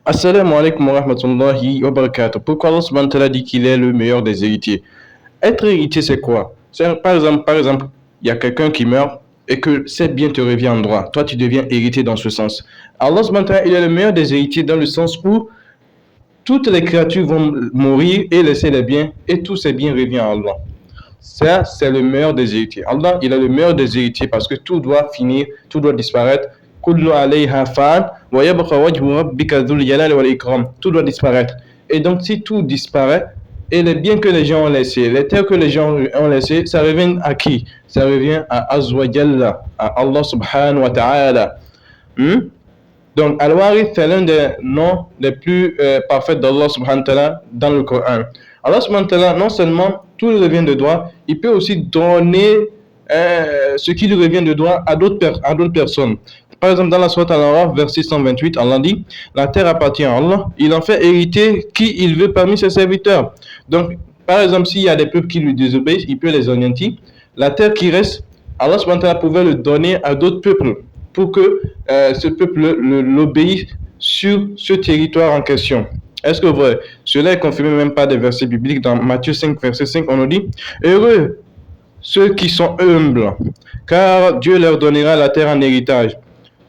Assalamu alaikum wa rahmatullahi wa barakatuh. Pourquoi Allah subhanahu wa ta'ala dit qu'il est le meilleur des héritiers? Être héritier, c'est quoi? Par exemple, il y a quelqu'un qui meurt et que ses biens te reviennent en droit. Toi, tu deviens héritier dans ce sens. Allah subhanahu wa ta'ala, il est le meilleur des héritiers dans le sens où toutes les créatures vont mourir et laisser les biens et tous ces biens reviennent à Allah. Ça, c'est le meilleur des héritiers. Allah, il est le meilleur des héritiers parce que tout doit finir, tout doit disparaître. Kullu alayha fan, wa yabqa wajhu rabbika dhul jalali wal ikram. Tout doit disparaître. Et donc, si tout disparaît, et les biens que les gens ont laissés, les terres que les gens ont laissées, ça revient à qui? Ça revient à Azwajalla, à Allah subhanahu wa ta'ala. Hmm? Donc, Al-Warith, c'est l'un des noms les plus parfaits d'Allah subhanahu wa ta'ala dans le Coran. Allah subhanahu wa ta'ala, non seulement tout lui revient de droit, il peut aussi donner ce qui lui revient de droit à d'autres personnes. Par exemple, dans la sourate Al-Araf, verset 128, Allah dit: la terre appartient à Allah, il en fait hériter qui il veut parmi ses serviteurs. Donc, par exemple, s'il y a des peuples qui lui désobéissent, il peut les anéantir. La terre qui reste, Allah subhanahu wa ta'ala pouvait le donner à d'autres peuples pour que ce peuple l'obéisse sur ce territoire en question. Est-ce que vrai? Cela est confirmé même par des versets bibliques. Dans Matthieu 5, verset 5, on nous dit: heureux ceux qui sont humbles, car Dieu leur donnera la terre en héritage.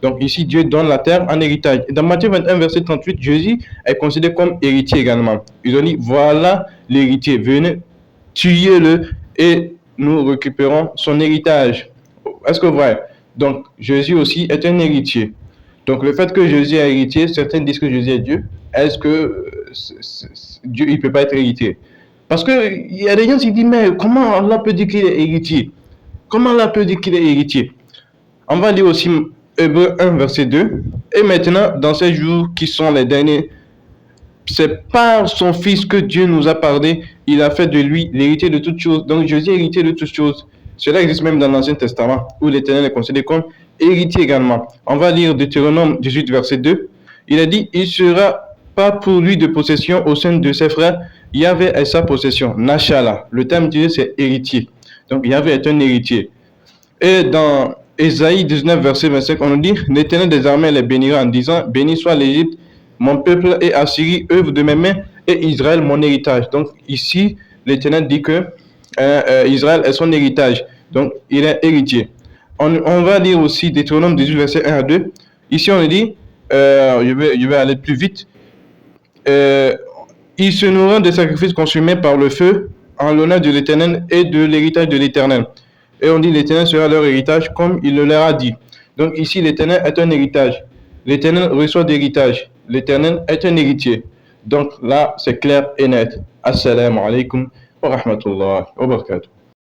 Donc ici, Dieu donne la terre en héritage. Et dans Matthieu 21, verset 38, Jésus est considéré comme héritier également. Ils ont dit: voilà l'héritier, venez, tuez-le et nous récupérons son héritage. Est-ce que vrai? Donc Jésus aussi est un héritier. Donc le fait que Jésus est héritier, certains disent que Jésus est Dieu. Est-ce que Dieu, il ne peut pas être héritier? Parce qu'il y a des gens qui disent: mais comment Allah peut dire qu'il est héritier? Comment Allah peut dire qu'il est héritier? On va lire aussi Hébreux 1, verset 2. Et maintenant, dans ces jours qui sont les derniers, c'est par son Fils que Dieu nous a parlé. Il a fait de lui l'héritier de toutes choses. Donc Jésus est héritier de toutes choses. Cela existe même dans l'Ancien Testament, où l'Éternel est considéré comme héritier également. On va lire Deutéronome 18, verset 2. Il a dit: il ne sera pas pour lui de possession au sein de ses frères. Yahvé est sa possession. Nashala. Le terme utilisé, c'est héritier. Donc Yahvé est un héritier. Et dans Ésaïe 19, verset 25, on nous dit: l'Éternel des armées les bénira en disant: béni soit l'Égypte, mon peuple, et Assyrie, œuvre de mes mains, et Israël, mon héritage. Donc ici, l'Éternel dit que Israël est son héritage. Donc il est héritier. On va lire aussi Deutéronome 18, verset 1 à 2. Ici, on nous dit, je vais aller plus vite. Ils se nourriront des sacrifices consumés par le feu en l'honneur de l'Éternel et de l'héritage de l'Éternel. Et on dit: l'Éternel sera leur héritage comme il le leur a dit. Donc ici, l'Éternel est un héritage. L'Éternel reçoit d'héritage. L'Éternel est un héritier. Donc là, c'est clair et net. Assalamu alaikum wa rahmatullahi wa barakatuh.